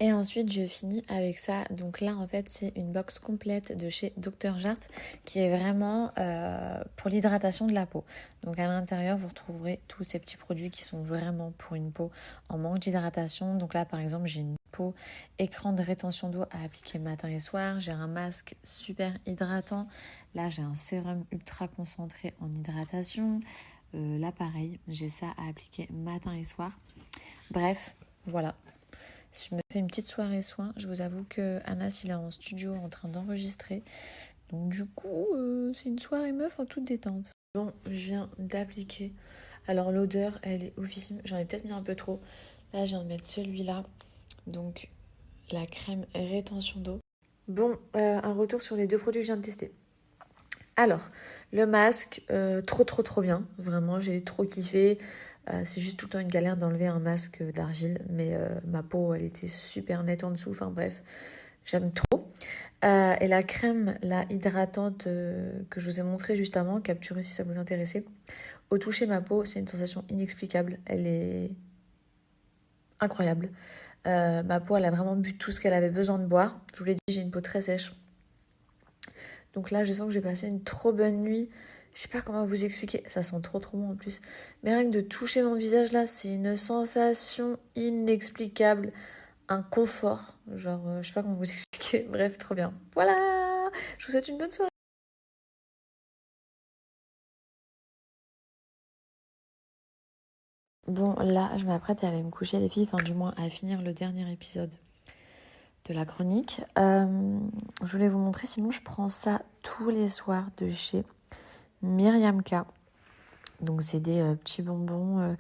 Et ensuite, je finis avec ça. Donc là, en fait, c'est une box complète de chez Dr. Jart qui est vraiment pour l'hydratation de la peau. Donc à l'intérieur, vous retrouverez tous ces petits produits qui sont vraiment pour une peau en manque d'hydratation. Donc là, par exemple, j'ai une peau écran de rétention d'eau à appliquer matin et soir. J'ai un masque super hydratant. Là, j'ai un sérum ultra concentré en hydratation. Là, pareil, j'ai ça à appliquer matin et soir. Bref, voilà. Je me fais une petite soirée soin. Je vous avoue que Anas, il est en studio en train d'enregistrer. Donc du coup, c'est une soirée meuf en toute détente. Bon, je viens d'appliquer. Alors l'odeur, elle est oufissime. J'en ai peut-être mis un peu trop. Là, je viens de mettre celui-là. Donc la crème rétention d'eau. Bon, un retour sur les deux produits que je viens de tester. Alors, le masque, trop bien. Vraiment, j'ai trop kiffé. C'est juste tout le temps une galère d'enlever un masque d'argile. Mais ma peau, elle était super nette en dessous. Enfin bref, j'aime trop. Et la crème, la hydratante que je vous ai montrée juste avant, capturée si ça vous intéressait. Au toucher ma peau, c'est une sensation inexplicable. Elle est incroyable. Ma peau, elle a vraiment bu tout ce qu'elle avait besoin de boire. Je vous l'ai dit, j'ai une peau très sèche. Donc là, je sens que j'ai passé une trop bonne nuit. Je sais pas comment vous expliquer. Ça sent trop bon en plus. Mais rien que de toucher mon visage là, c'est une sensation inexplicable. Un confort. Genre, je sais pas comment vous expliquer. Bref, trop bien. Voilà. Je vous souhaite une bonne soirée. Bon, là, je m'apprête à aller me coucher les filles. Enfin, du moins, à finir le dernier épisode de la chronique. Je voulais vous montrer. Sinon, je prends ça tous les soirs de chez Myriam K. Donc, c'est des petits bonbons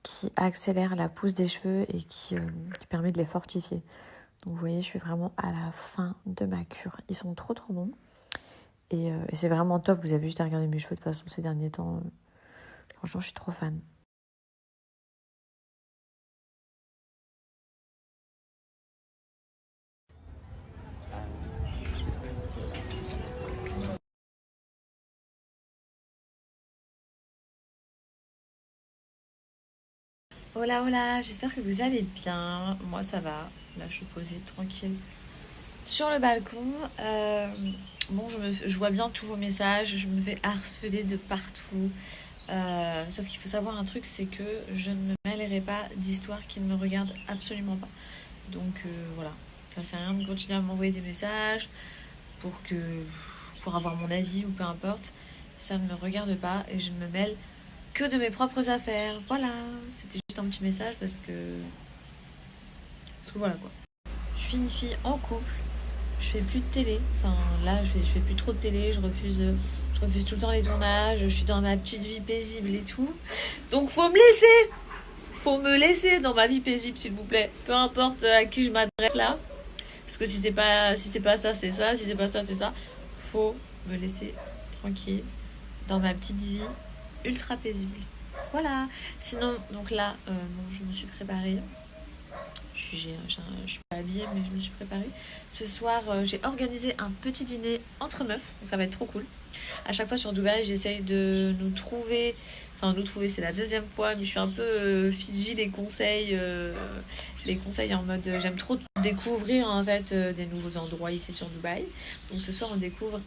qui accélère la pousse des cheveux et qui permet de les fortifier. Donc vous voyez, je suis vraiment à la fin de ma cure. Ils sont trop bons. Et c'est vraiment top. Vous avez juste à regarder mes cheveux de toute façon ces derniers temps. Franchement, je suis trop fan. Hola, j'espère que vous allez bien. Moi, ça va. Là, je suis posée tranquille sur le balcon. Bon, je vois bien tous vos messages. Je me fais harceler de partout. Sauf qu'il faut savoir un truc, c'est que je ne me mêlerai pas d'histoires qui ne me regardent absolument pas. Donc voilà, ça sert à rien de continuer à m'envoyer des messages pour avoir mon avis ou peu importe. Ça ne me regarde pas et je ne me mêle que de mes propres affaires. Voilà, c'était juste un petit message parce que voilà quoi. Je suis une fille en couple, je fais plus de télé. Enfin là, je fais plus trop de télé, je refuse tout le temps les tournages, je suis dans ma petite vie paisible et tout. Donc faut me laisser dans ma vie paisible s'il vous plaît. Peu importe à qui je m'adresse là. Parce que si c'est pas ça, c'est ça. Si c'est pas ça, c'est ça. Faut me laisser tranquille dans ma petite vie ultra paisible. Voilà. Sinon, donc là, bon, je me suis préparée. Je suis pas habillée, mais je me suis préparée. Ce soir, j'ai organisé un petit dîner entre meufs. Donc ça va être trop cool. À chaque fois sur Dubaï, j'essaye de nous trouver. Enfin, nous trouver, c'est la deuxième fois, mais je suis un peu Fidji les conseils en mode j'aime trop découvrir en fait des nouveaux endroits ici sur Dubaï. Donc ce soir, on découvre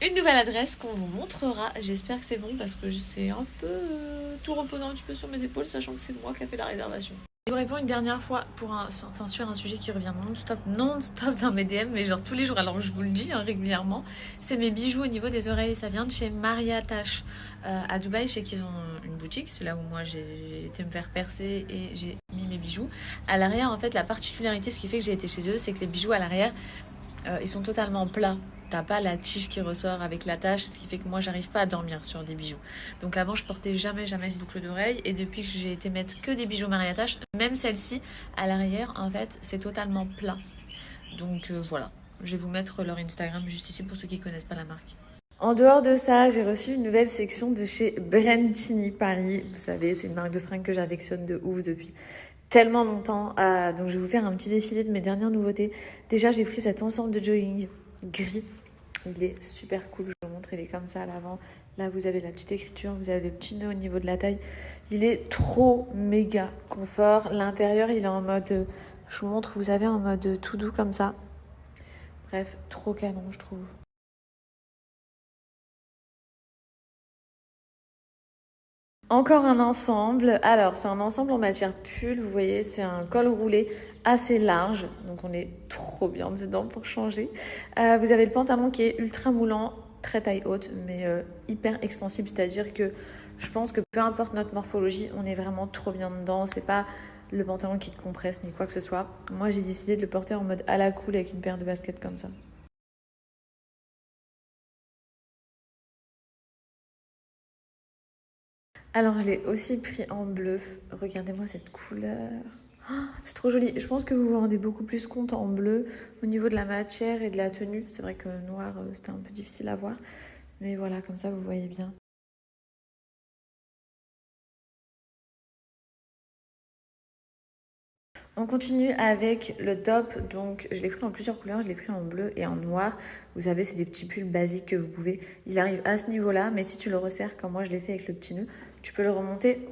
une nouvelle adresse qu'on vous montrera. J'espère que c'est bon parce que c'est un peu tout reposant un petit peu sur mes épaules, sachant que c'est moi qui a fait la réservation. Je vous réponds une dernière fois sur un sujet qui revient non-stop dans mes DM, mais genre tous les jours. Alors je vous le dis régulièrement, c'est mes bijoux au niveau des oreilles. Ça vient de chez Maria Tache à Dubaï. Je sais qu'ils ont une boutique, c'est là où moi j'ai été me faire percer et j'ai mis mes bijoux. À l'arrière, en fait, la particularité, ce qui fait que j'ai été chez eux, c'est que les bijoux à l'arrière, ils sont totalement plats. T'as pas la tige qui ressort avec la tache, ce qui fait que moi j'arrive pas à dormir sur des bijoux. Donc avant je portais jamais de boucle d'oreille et depuis que j'ai été mettre que des bijoux Maria Tache, même celle-ci à l'arrière en fait c'est totalement plat. Donc voilà, je vais vous mettre leur Instagram juste ici pour ceux qui connaissent pas la marque. En dehors de ça, j'ai reçu une nouvelle section de chez Brentini Paris. Vous savez, c'est une marque de fringues que j'affectionne de ouf depuis tellement longtemps. Donc je vais vous faire un petit défilé de mes dernières nouveautés. Déjà j'ai pris cet ensemble de jogging gris. Il est super cool, je vous montre, il est comme ça à l'avant. Là, vous avez la petite écriture, vous avez le petit nœud au niveau de la taille. Il est trop méga confort. L'intérieur, il est en mode Je vous montre, vous avez en mode tout doux comme ça. Bref, trop canon, je trouve. Encore un ensemble. Alors, c'est un ensemble en matière pull. Vous voyez, c'est un col roulé assez large. Donc, on est trop bien dedans pour changer. Vous avez le pantalon qui est ultra moulant, très taille haute, mais hyper extensible. C'est-à-dire que je pense que peu importe notre morphologie, on est vraiment trop bien dedans. C'est pas le pantalon qui te compresse ni quoi que ce soit. Moi, j'ai décidé de le porter en mode à la cool avec une paire de baskets comme ça. Alors, je l'ai aussi pris en bleu. Regardez-moi cette couleur. Ah, c'est trop joli. Je pense que vous vous rendez beaucoup plus compte en bleu au niveau de la matière et de la tenue. C'est vrai que noir, c'était un peu difficile à voir. Mais voilà, comme ça, vous voyez bien. On continue avec le top. Donc, je l'ai pris en plusieurs couleurs. Je l'ai pris en bleu et en noir. Vous savez, c'est des petits pulls basiques que vous pouvez. Il arrive à ce niveau-là. Mais si tu le resserres, comme moi, je l'ai fait avec le petit nœud, tu peux le remonter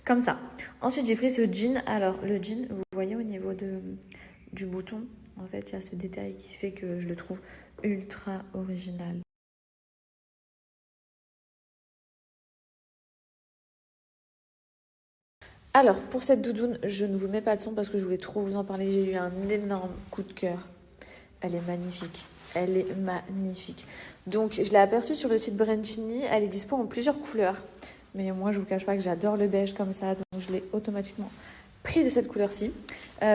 comme ça. Ensuite, j'ai pris ce jean. Alors, le jean, vous voyez au niveau du bouton, en fait, il y a ce détail qui fait que je le trouve ultra original. Alors, pour cette doudoune, je ne vous mets pas de son parce que je voulais trop vous en parler. J'ai eu un énorme coup de cœur. Elle est magnifique. Elle est magnifique. Donc, je l'ai aperçue sur le site Brandchini. Elle est dispo en plusieurs couleurs. Mais moi, je ne vous cache pas que j'adore le beige comme ça. Donc, je l'ai automatiquement pris de cette couleur-ci.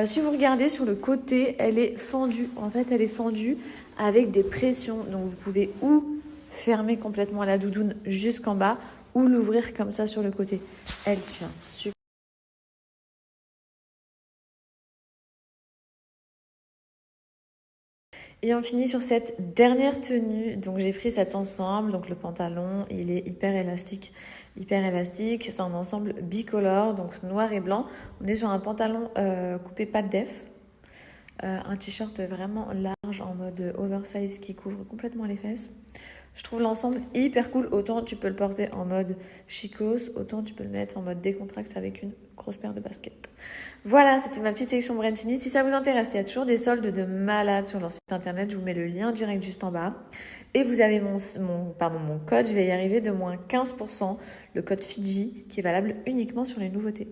Si vous regardez sur le côté, elle est fendue. En fait, elle est fendue avec des pressions. Donc, vous pouvez ou fermer complètement la doudoune jusqu'en bas ou l'ouvrir comme ça sur le côté. Elle tient super. Et on finit sur cette dernière tenue. Donc j'ai pris cet ensemble. Donc le pantalon, il est hyper élastique. Hyper élastique. C'est un ensemble bicolore, donc noir et blanc. On est sur un pantalon coupé pas de def. Un t-shirt vraiment large en mode oversize qui couvre complètement les fesses. Je trouve l'ensemble hyper cool. Autant tu peux le porter en mode chicos, autant tu peux le mettre en mode décontracté avec une grosse paire de baskets. Voilà, c'était ma petite sélection Brandchini. Si ça vous intéresse, il y a toujours des soldes de malades sur leur site internet. Je vous mets le lien direct juste en bas. Et vous avez mon code, je vais y arriver, de moins 15%, le code Fidji, qui est valable uniquement sur les nouveautés.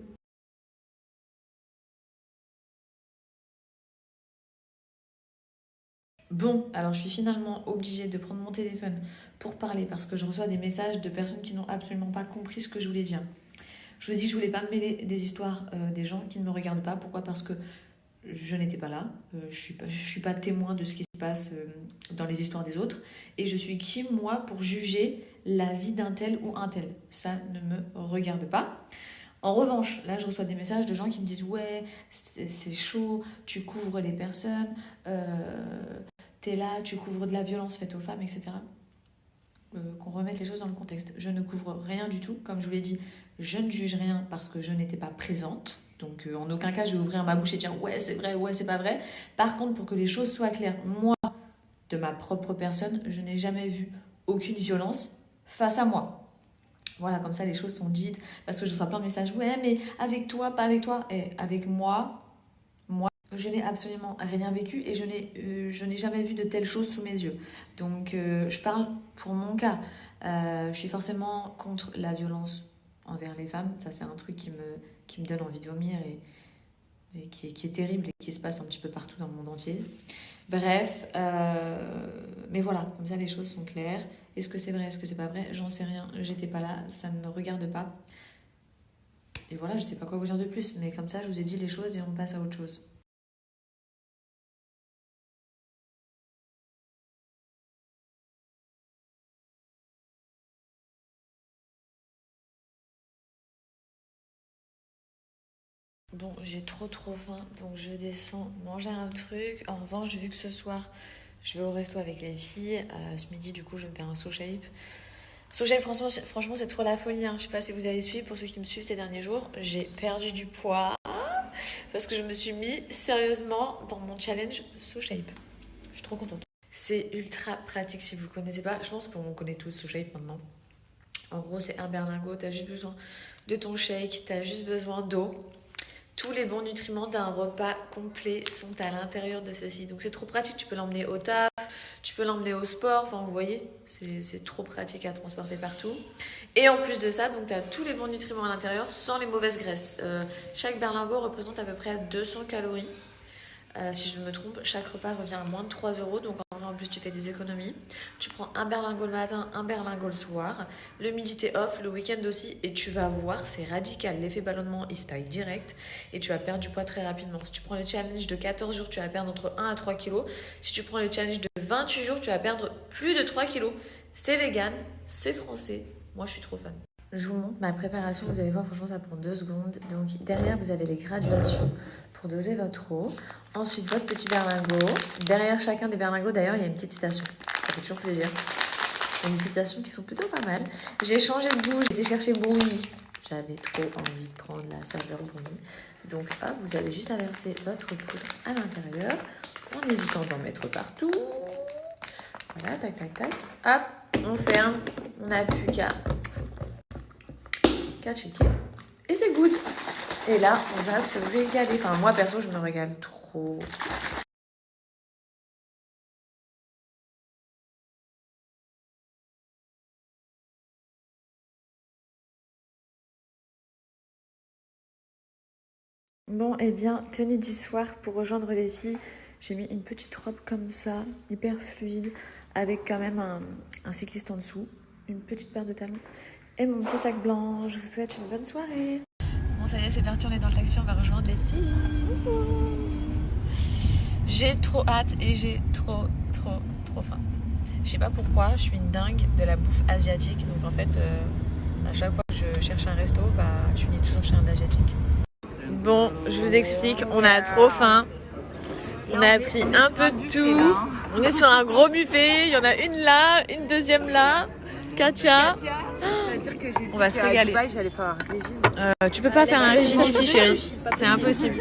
Bon, alors je suis finalement obligée de prendre mon téléphone pour parler parce que je reçois des messages de personnes qui n'ont absolument pas compris ce que je voulais dire. Je vous ai dit que je voulais pas me mêler des histoires des gens qui ne me regardent pas. Pourquoi? Parce que je n'étais pas là. Je suis pas témoin de ce qui se passe dans les histoires des autres. Et je suis qui, moi, pour juger la vie d'un tel ou un tel? Ça ne me regarde pas. En revanche, là, je reçois des messages de gens qui me disent ouais, c'est chaud, tu couvres les personnes, t'es là, tu couvres de la violence faite aux femmes, etc. Qu'on remette les choses dans le contexte. Je ne couvre rien du tout. Comme je vous l'ai dit, je ne juge rien parce que je n'étais pas présente. Donc en aucun cas, je vais ouvrir ma bouche et dire ouais, c'est vrai, ouais, c'est pas vrai. Par contre, pour que les choses soient claires, moi, de ma propre personne, je n'ai jamais vu aucune violence face à moi. Voilà, comme ça les choses sont dites. Parce que je reçois plein de messages, ouais, mais avec toi, pas avec toi. Et avec moi, je n'ai absolument rien vécu et je n'ai jamais vu de telles choses sous mes yeux. Donc, je parle pour mon cas. Je suis forcément contre la violence envers les femmes. Ça, c'est un truc qui me donne envie de vomir et qui est terrible et qui se passe un petit peu partout dans le monde entier. Bref, mais voilà, comme ça les choses sont claires. Est-ce que c'est vrai, est-ce que c'est pas vrai? J'en sais rien, j'étais pas là, ça ne me regarde pas. Et voilà, je sais pas quoi vous dire de plus, mais comme ça, je vous ai dit les choses et on passe à autre chose. Bon, j'ai trop faim, donc je descends manger un truc. En revanche, vu que ce soir, je vais au resto avec les filles, ce midi, du coup, je vais me faire un So Shape. So Shape, franchement, c'est trop la folie, hein. Je sais pas si vous avez suivi, pour ceux qui me suivent ces derniers jours, j'ai perdu du poids parce que je me suis mis sérieusement dans mon challenge So Shape. Je suis trop contente. C'est ultra pratique si vous connaissez pas. Je pense qu'on connaît tous So Shape maintenant. En gros, c'est un berlingot, t'as juste besoin de ton shake, t'as juste besoin d'eau. Tous les bons nutriments d'un repas complet sont à l'intérieur de ceci. Donc c'est trop pratique, tu peux l'emmener au taf, tu peux l'emmener au sport, enfin vous voyez, c'est trop pratique à transporter partout. Et en plus de ça, donc tu as tous les bons nutriments à l'intérieur sans les mauvaises graisses. Chaque berlingot représente à peu près 200 calories. Si je ne me trompe, chaque repas revient à moins de 3 euros. Donc en vrai, en plus, tu fais des économies. Tu prends un berlingot le matin, un berlingot le soir. Le midi, t'es off, le week-end aussi. Et tu vas voir, c'est radical. L'effet ballonnement, il se taille direct. Et tu vas perdre du poids très rapidement. Si tu prends le challenge de 14 jours, tu vas perdre entre 1 à 3 kilos. Si tu prends le challenge de 28 jours, tu vas perdre plus de 3 kilos. C'est vegan, c'est français. Moi, je suis trop fan. Je vous montre ma préparation, vous allez voir, franchement ça prend 2 secondes. Donc derrière vous avez les graduations pour doser votre eau. Ensuite votre petit berlingot. Derrière chacun des berlingots d'ailleurs il y a une petite citation. Ça fait toujours plaisir. Il y a des citations qui sont plutôt pas mal. J'ai changé de goût, j'ai été chercher Brouilly. J'avais trop envie de prendre la saveur Brouilly. Donc hop, vous avez juste à verser votre poudre à l'intérieur en évitant d'en mettre partout. Voilà, tac tac tac. Hop, on ferme, on n'a plus qu'à checker et c'est good. Et là on va se régaler, enfin moi perso je me régale trop. Bon et bien tenue du soir pour rejoindre les filles, j'ai mis une petite robe comme ça hyper fluide avec quand même un cycliste en dessous, une petite paire de talons et mon petit sac blanc. Je vous souhaite une bonne soirée. Bon ça y est c'est parti, on est dans le taxi, on va rejoindre les filles. J'ai trop hâte et j'ai trop faim. Je sais pas pourquoi, je suis une dingue de la bouffe asiatique. Donc en fait, à chaque fois que je cherche un resto, je finis toujours chez un asiatique. Bon, je vous explique, on a trop faim. On a pris un peu de tout. On est sur un gros buffet, il y en a une là, une deuxième là. Katia. On va se régaler. J'allais faire un régime. Tu peux pas faire un régime ici, chérie. C'est impossible.